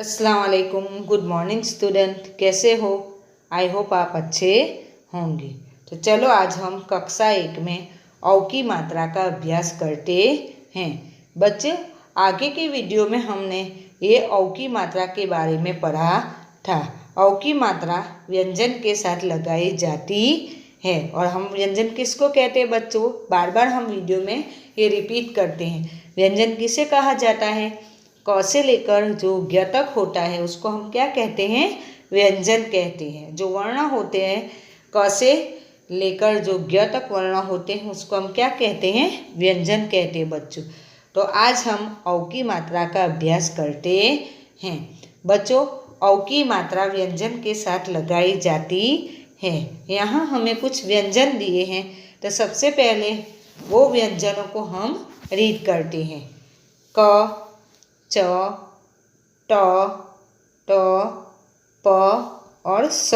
अस्सलाम वालेकुम। Good morning student, कैसे हो? आई होप आप अच्छे होंगे। तो चलो आज हम कक्षा 1 में औ की मात्रा का अभ्यास करते हैं। बच्चे, आगे की वीडियो में हमने ये औ की मात्रा के बारे में पढ़ा था। औ की मात्रा व्यंजन के साथ लगाई जाती है। और हम व्यंजन किसको कहते हैं बच्चों? बार बार हम वीडियो में ये रिपीट करते हैं। व्यंजन किसे कहा जाता है? क से लेकर जो ज्ञ तक होता है उसको हम क्या कहते हैं? व्यंजन कहते हैं। जो वर्ण होते हैं क से लेकर जो ज्ञ तक वर्ण होते हैं उसको हम क्या कहते हैं? व्यंजन कहते हैं बच्चों। तो आज हम औ की मात्रा का अभ्यास करते हैं। बच्चों, औ की मात्रा व्यंजन के साथ लगाई जाती है। यहाँ हमें कुछ व्यंजन दिए हैं, तो सबसे पहले वो व्यंजनों को हम रीड करते हैं। क, च, ट, ट, प और स।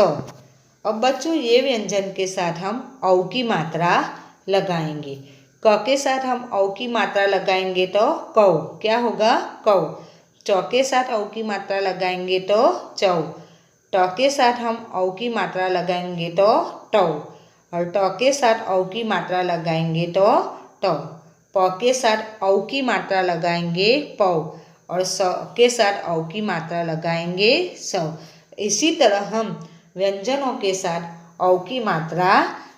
अब बच्चों, ये व्यंजन के साथ हम औ की मात्रा लगाएंगे। क के साथ हम औ की मात्रा लगाएंगे तो कौ, क्या होगा? कौ। च के साथ औ की मात्रा लगाएंगे तो चौ। ट के साथ हम औ की मात्रा लगाएंगे तो टौ। और ट के साथ औ की मात्रा लगाएंगे तो टौ। प के साथ औ की मात्रा लगाएंगे पौ। और स के साथ औ की मात्रा लगाएंगे सौ। इसी तरह हम व्यंजनों के साथ औ की मात्रा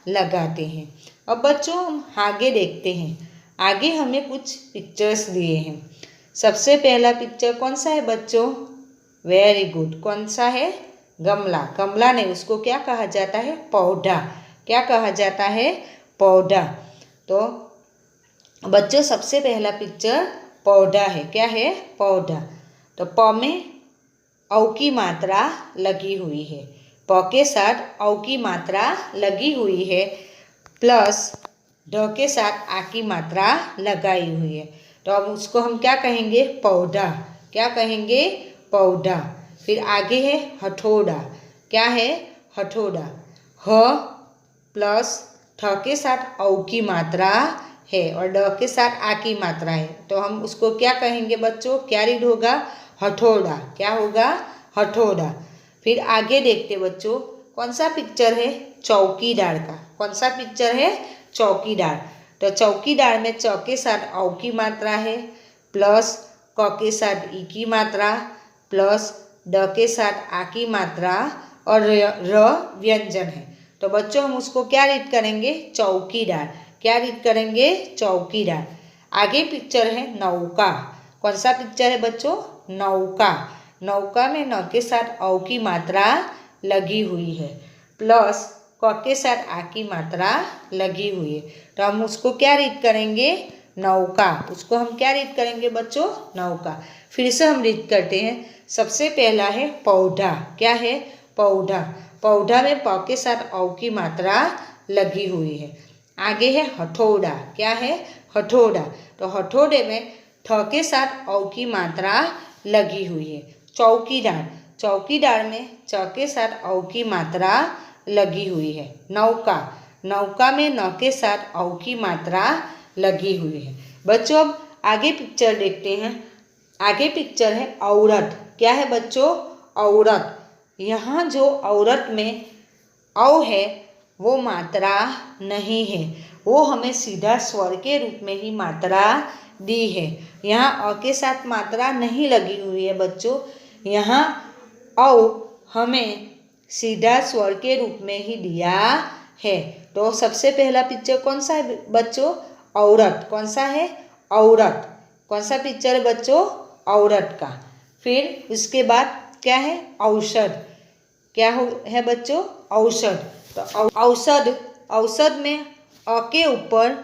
लगाते हैं। अब बच्चों, हम आगे देखते हैं। आगे हमें कुछ पिक्चर्स दिए हैं। सबसे पहला पिक्चर कौन सा है बच्चों? Very good. कौन सा है? गमला। गमला नहीं, उसको क्या कहा जाता है? पौधा। क्या कहा जाता है? पौधा। तो बच्चों, सबसे पहला पिक्चर पौधा है। क्या है? पौधा। तो प में औ की मात्रा लगी हुई है। प के साथ औ की मात्रा लगी हुई है, प्लस ढ के साथ आ की मात्रा लगाई हुई है। तो अब उसको हम क्या कहेंगे? पौधा। क्या कहेंगे? पौधा। फिर आगे है हथौड़ा। क्या है? हथौड़ा। ह प्लस ठ के साथ औ की मात्रा है और ड के साथ आ की मात्रा है, तो हम उसको क्या कहेंगे बच्चों? क्या रीड होगा? हथौड़ा। क्या होगा? हथौड़ा। फिर आगे देखते बच्चों, कौन सा पिक्चर है? चौकीदार का। कौन सा पिक्चर है? चौकीदार। तो चौकीदार में च के साथ औ की मात्रा है, प्लस क के साथ ई की मात्रा, प्लस ड के साथ आ की मात्रा और र व्यंजन है। तो बच्चों, हम उसको क्या रीड करेंगे? चौकीदार। क्या रीड करेंगे? चौकीदार। आगे पिक्चर है नौका। कौन सा पिक्चर है बच्चों? नौका। नौका में न के साथ औ की मात्रा लगी हुई है, प्लस क के साथ आ की मात्रा लगी हुई है। तो हम उसको क्या रीड करेंगे? नौका। उसको हम क्या रीड करेंगे बच्चों? नौका। फिर से हम रीड करते हैं। सबसे पहला है पौधा। क्या है? पौधा। पौधा में प के साथ औ की मात्रा लगी हुई है। आगे है हथौड़ा। क्या है? हथौड़ा। तो हथौड़े में ठ के साथ औ की मात्रा लगी हुई है। चौकीदार। चौकीदार में च के साथ औ की मात्रा लगी हुई है। नौका। नौका में न के साथ औ की मात्रा लगी हुई है। बच्चों, अब आगे पिक्चर देखते हैं। आगे पिक्चर है औरत। क्या है बच्चों? औरत। यहाँ जो औरत में औ है वो मात्रा नहीं है, वो हमें सीधा स्वर के रूप में ही मात्रा दी है। यहाँ अ के साथ मात्रा नहीं लगी हुई है बच्चों। यहाँ औ हमें सीधा स्वर के रूप में ही दिया है। तो सबसे पहला पिक्चर कौन सा है बच्चों? औरत। कौन सा है? औरत। कौन सा पिक्चर है बच्चों? औरत का। फिर उसके बाद क्या है? औषध। क्या है बच्चों? औषध। तो औषध, औषध में अ के ऊपर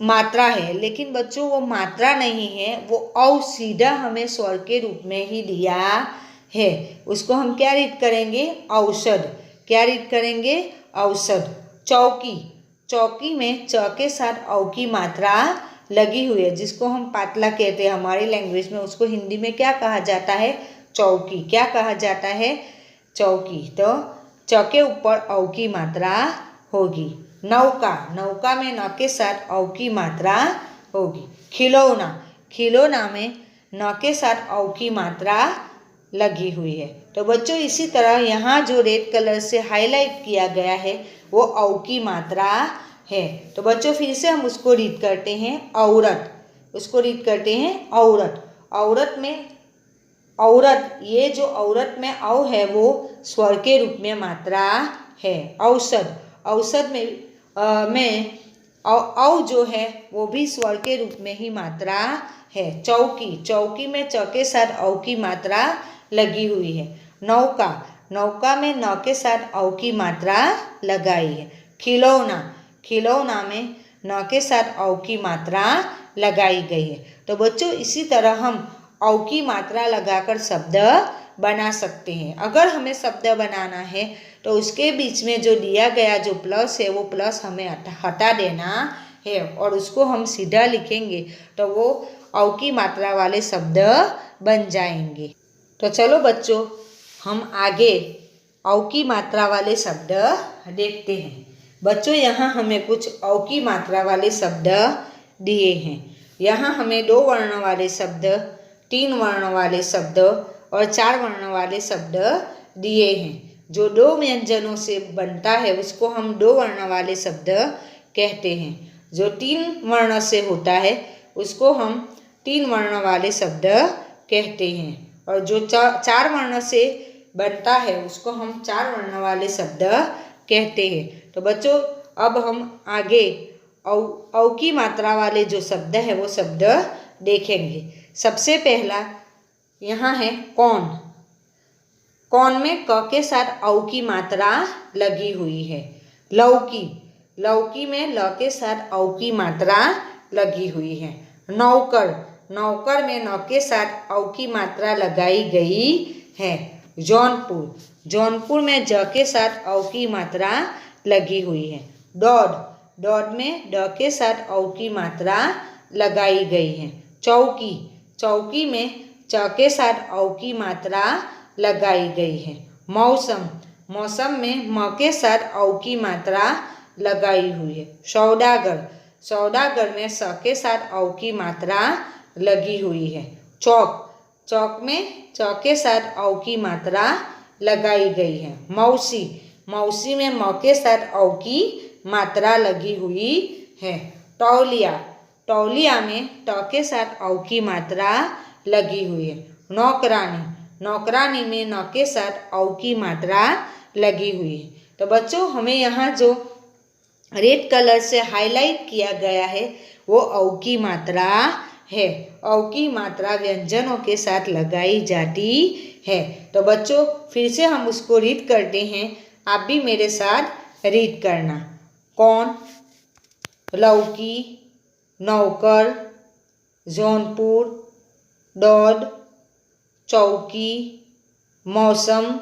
मात्रा है, लेकिन बच्चों वो मात्रा नहीं है, वो औ सीधा हमें स्वर के रूप में ही दिया है। उसको हम क्या रीड करेंगे? औषध। क्या रीड करेंगे? औषध। चौकी। चौकी में च के साथ औ की मात्रा लगी हुई है, जिसको हम पातला कहते हैं हमारी लैंग्वेज में। उसको हिंदी में क्या कहा जाता है? चौकी। क्या कहा जाता है? चौकी। तो च के ऊपर औ की मात्रा होगी। नौका। नौका में न के साथ औ की मात्रा होगी। खिलौना। खिलौना में न के साथ औ की मात्रा लगी हुई है। तो बच्चों इसी तरह यहाँ जो रेड कलर से हाईलाइट किया गया है वो औ की मात्रा है। तो बच्चों फिर से हम उसको रीड करते हैं औरत, उसको रीड करते हैं औरत। औरत में औरत, ये जो औरत में औ है वो स्वर के रूप में मात्रा है। औसत, औसत में औ जो है वो भी स्वर के रूप में ही मात्रा है। चौकी, चौकी में च के साथ औ की मात्रा लगी हुई है। नौका, नौका में न के साथ औ की मात्रा लगाई है। खिलौना, खिलौना में न के साथ औ की मात्रा लगाई गई है। तो बच्चों इसी तरह हम औ की मात्रा लगाकर शब्द बना सकते हैं। अगर हमें शब्द बनाना है तो उसके बीच में जो दिया गया जो प्लस है वो प्लस हमें हटा देना है और उसको हम सीधा लिखेंगे तो वो औ की मात्रा वाले शब्द बन जाएंगे। तो चलो बच्चों हम आगे औ की मात्रा वाले शब्द देखते हैं। बच्चों यहाँ हमें कुछ औ की मात्रा वाले शब्द दिए हैं। यहाँ हमें 2 वर्ण वाले शब्द, 3 वर्ण वाले शब्द और 4 वर्ण वाले शब्द दिए हैं। जो 2 व्यंजनों से बनता है उसको हम 2 वर्ण वाले शब्द कहते हैं। जो 3 वर्ण से होता है उसको हम 3 वर्ण वाले शब्द कहते हैं और जो 4 वर्ण से बनता है उसको हम 4 वर्ण वाले शब्द कहते हैं। तो बच्चों अब हम आगे औ की मात्रा वाले जो शब्द है वो शब्द देखेंगे। सबसे पहला यहाँ है कौन। कौन में क के साथ औ की मात्रा लगी हुई है। लौकी, लौकी में ल के साथ औ की मात्रा लगी हुई है। नौकर, नौकर में न के साथ औ की मात्रा लगाई गई है। जौनपुर, जौनपुर में ज के साथ औ की मात्रा लगी हुई है। दौड़, दौड़ में ड के साथ औ की मात्रा लगाई गई है। चौकी, चौकी में च के साथ औ की मात्रा लगाई गई है। मौसम, मौसम में म के साथ औ की मात्रा लगाई हुई है। सौदागर, सौदागर में स के साथ औ की मात्रा लगी हुई है। चौक, चौक में च के साथ औ की मात्रा लगाई गई है। मौसी, मौसी में म के साथ औ की मात्रा लगी हुई है। तौलिया, तौलिया में ट के साथ औ की मात्रा लगी हुई है। नौकरानी, नौकरानी में न के साथ औ की मात्रा लगी हुई है। तो बच्चों हमें यहाँ जो रेड कलर से हाईलाइट किया गया है वो औ की मात्रा है। औ की मात्रा व्यंजनों के साथ लगाई जाती है। तो बच्चों फिर से हम उसको रीड करते हैं, आप भी मेरे साथ रीड करना। कौन, लौकी, नौकर, जौनपुर, दौड़, चौकी, मौसम,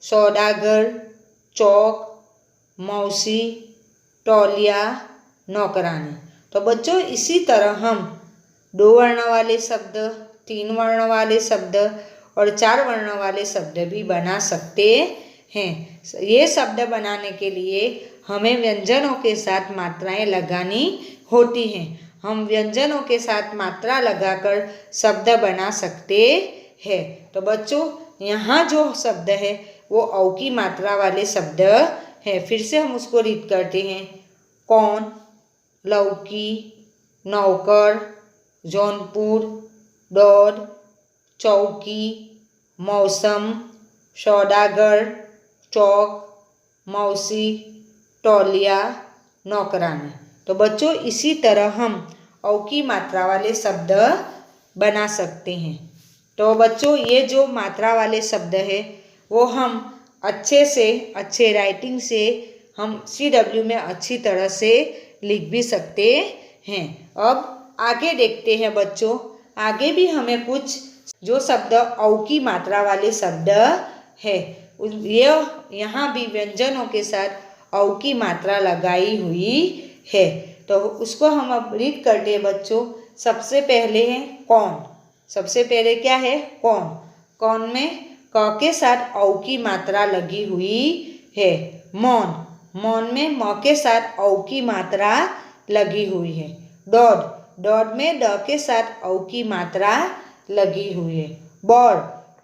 सौदागर, चौक, मौसी, तौलिया, नौकरानी। तो बच्चों इसी तरह हम 2 वर्ण वाले शब्द, 3 वर्ण वाले शब्द और 4 वर्ण वाले शब्द भी बना सकते हैं। ये शब्द बनाने के लिए हमें व्यंजनों के साथ मात्राएं लगानी होती हैं। हम व्यंजनों के साथ मात्रा लगाकर शब्द बना सकते हैं। तो बच्चों यहाँ जो शब्द है वो औ की मात्रा वाले शब्द है। फिर से हम उसको रीड करते हैं। कौन, लौकी, नौकर, जौनपुर, दौड़, चौकी, मौसम, सौदागर, चौक, मौसी, तौलिया, नौकरानी। तो बच्चों इसी तरह हम औ की मात्रा वाले शब्द बना सकते हैं। तो बच्चों ये जो मात्रा वाले शब्द है वो हम अच्छे से अच्छे राइटिंग से हम CW में अच्छी तरह से लिख भी सकते हैं। अब आगे देखते हैं बच्चों, आगे भी हमें कुछ जो शब्द औ की मात्रा वाले शब्द है ये यहाँ भी व्यंजनों के साथ औ की मात्रा लगाई हुई है। तो उसको हम अब रीड करते हैं बच्चों। सबसे पहले है कौन। सबसे पहले क्या है कौन। कौन में क के साथ औ की मात्रा लगी हुई है। मौन, मौन में म के साथ औ की मात्रा लगी हुई है। दौड़, दौड़ में ड के साथ औ की मात्रा लगी हुई है। बौर,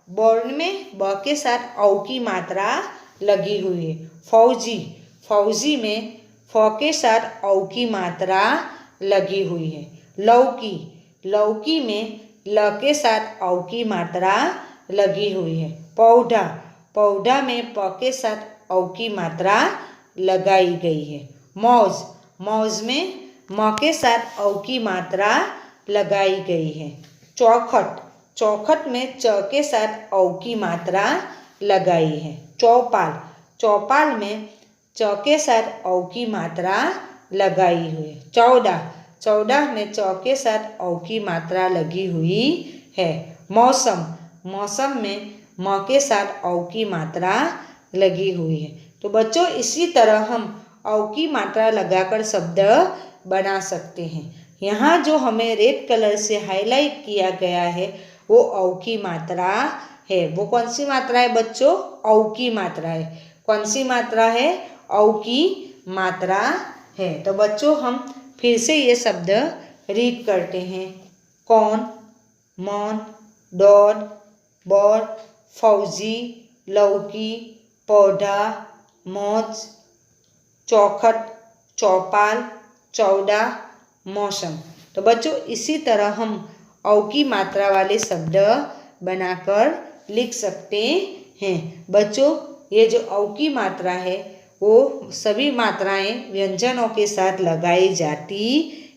बोर्ड में ब के साथ औ की मात्रा लगी हुई है। फौजी, फौजी में फ के साथ औ की मात्रा लगी हुई है। लौकी, लौकी में ल के साथ औ की मात्रा लगी हुई है। पौधा, पौधा में प के साथ औ की मात्रा लगाई गई है। मौज, मौज में म के साथ औ की मात्रा लगाई गई है। चौखट, चौखट में च के साथ औ की मात्रा लगाई है। चौपाल, चौपाल में च के साथ औ की मात्रा लगाई हुई है। चौदह, चौदह में च के साथ औ की मात्रा लगी हुई है। मौसम, मौसम में म के साथ औ की मात्रा लगी हुई है। तो बच्चों इसी तरह हम औ की मात्रा लगाकर शब्द बना सकते हैं। यहाँ जो हमें रेड कलर से हाईलाइट किया गया है वो औ की मात्रा है। वो कौन सी मात्रा है बच्चों? औ की मात्रा है। कौन सी मात्रा है? औ की मात्रा है। तो बच्चों हम फिर से ये शब्द रीड करते हैं। कौन, मौन, दौड़, बोर्ड, फौजी, लौकी, पौधा, मौज, चौखट, चौपाल, चौदह, मौसम। तो बच्चों इसी तरह हम औ की मात्रा वाले शब्द बनाकर लिख सकते हैं। बच्चों ये जो औ की मात्रा है वो सभी मात्राएं व्यंजनों के साथ लगाई जाती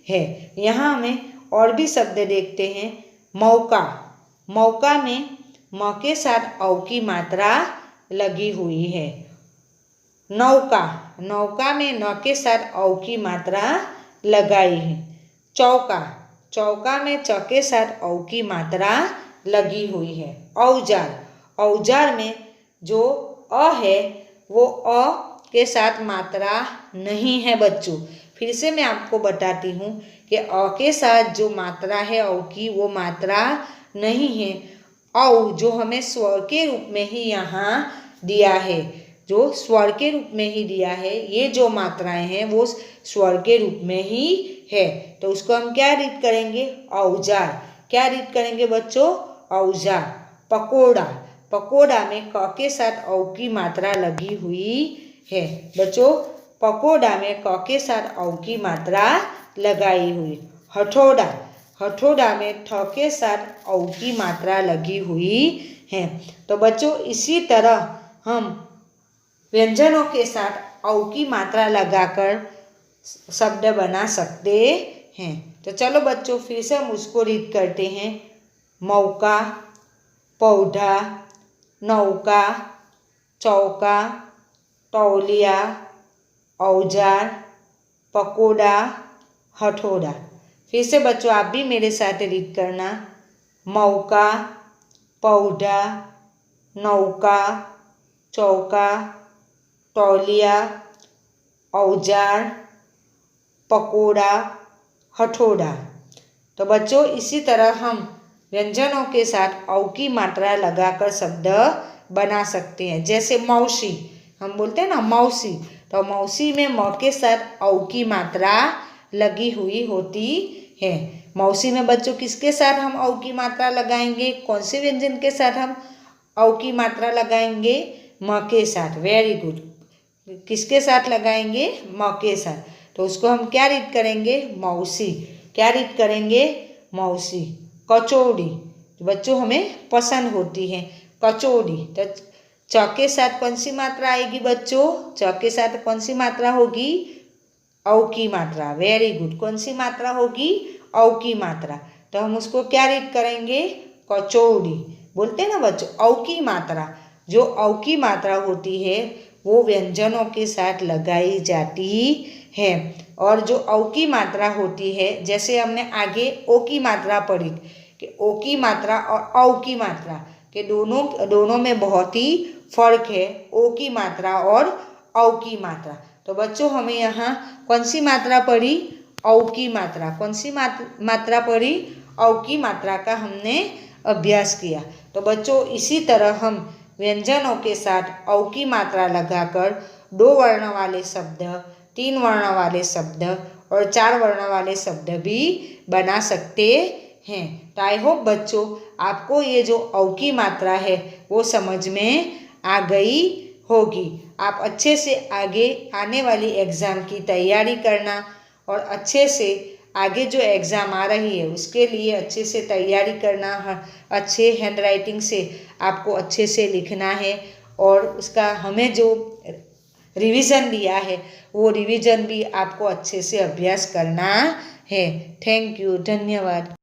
है। यहाँ हमें और भी शब्द देखते हैं। मौका, मौका में म के साथ औ की मात्रा लगी हुई है। नौका, नौका में न के साथ औ की मात्रा लगाई है। चौका, चौका में च के साथ औ की मात्रा लगी हुई है। औजार, औजार में जो अ है वो अ के साथ मात्रा नहीं है बच्चों। फिर से मैं आपको बताती हूँ कि अ के साथ जो मात्रा है औ की वो मात्रा नहीं है। औ जो हमें स्वर के रूप में ही यहाँ दिया है, जो स्वर के रूप में ही दिया है, ये जो मात्राएं हैं वो स्वर के रूप में ही है। तो उसको हम क्या रीड करेंगे? औजार। क्या रीड करेंगे बच्चों? औजार। पकोड़ा, पकोड़ा में क के साथ औ की मात्रा लगी हुई है। बच्चों पकोड़ा में क के साथ औ की मात्रा लगाई हुई। हथौड़ा, हथौड़ा में ठ के साथ औ की मात्रा लगी हुई है। तो बच्चों इसी तरह हम व्यंजनों के साथ औ की मात्रा लगाकर शब्द बना सकते हैं। तो चलो बच्चों फिर से हम उसको रीड करते हैं। मौका, पौधा, नौका, चौका, तौलिया, औजार, पकोड़ा, हथौड़ा। फिर से बच्चों आप भी मेरे साथ रीड करना। मौका, पौधा, नौका, चौका, तौलिया, औजार, पकोड़ा, हथौड़ा। तो बच्चों इसी तरह हम व्यंजनों के साथ औ की मात्रा लगाकर शब्द बना सकते हैं। जैसे मौसी, हम बोलते हैं ना मौसी, तो मौसी में म के साथ औ की मात्रा लगी हुई होती है। मौसी में बच्चों किसके साथ हम औ की मात्रा लगाएंगे? कौन से व्यंजन के साथ हम औ की मात्रा लगाएंगे? म के साथ। Very good. किसके साथ लगाएंगे? म के साथ। तो उसको हम क्या रीड करेंगे? मौसी। क्या रीड करेंगे? मौसी। कचौड़ी, बच्चों हमें पसंद होती है कचौड़ी। तो च के साथ कौन सी मात्रा आएगी बच्चों? च के साथ कौन सी मात्रा होगी? औ की मात्रा। Very good. कौन सी मात्रा होगी? औ की मात्रा। तो हम उसको क्या रीड करेंगे? कचौड़ी। बोलते हैं ना बच्चों औ की मात्रा। जो औ की मात्रा होती है वो व्यंजनों के साथ लगाई जाती है। और जो औ की मात्रा होती है, जैसे हमने आगे ओ की मात्रा पढ़ी कि ओ की मात्रा और औ की मात्रा के दोनों में बहुत ही फर्क है। ओ की मात्रा और औ की मात्रा। तो बच्चों हमें यहाँ कौन सी मात्रा पढ़ी? औ की मात्रा। कौन सी मात्रा पढ़ी? औ की मात्रा का हमने अभ्यास किया। तो बच्चों इसी तरह हम व्यंजनों के साथ औ की मात्रा लगाकर 2 वर्ण वाले शब्द, 3 वर्ण वाले शब्द और 4 वर्ण वाले शब्द भी बना सकते हैं। तो आई होप बच्चों आपको ये जो औ की मात्रा है वो समझ में आ गई होगी। आप अच्छे से आगे आने वाली एग्ज़ाम की तैयारी करना और अच्छे से आगे जो एग्ज़ाम आ रही है उसके लिए अच्छे से तैयारी करना, अच्छे हैंड राइटिंग से आपको अच्छे से लिखना है और उसका हमें जो रिवीजन दिया है वो रिवीजन भी आपको अच्छे से अभ्यास करना है। थैंक यू, धन्यवाद।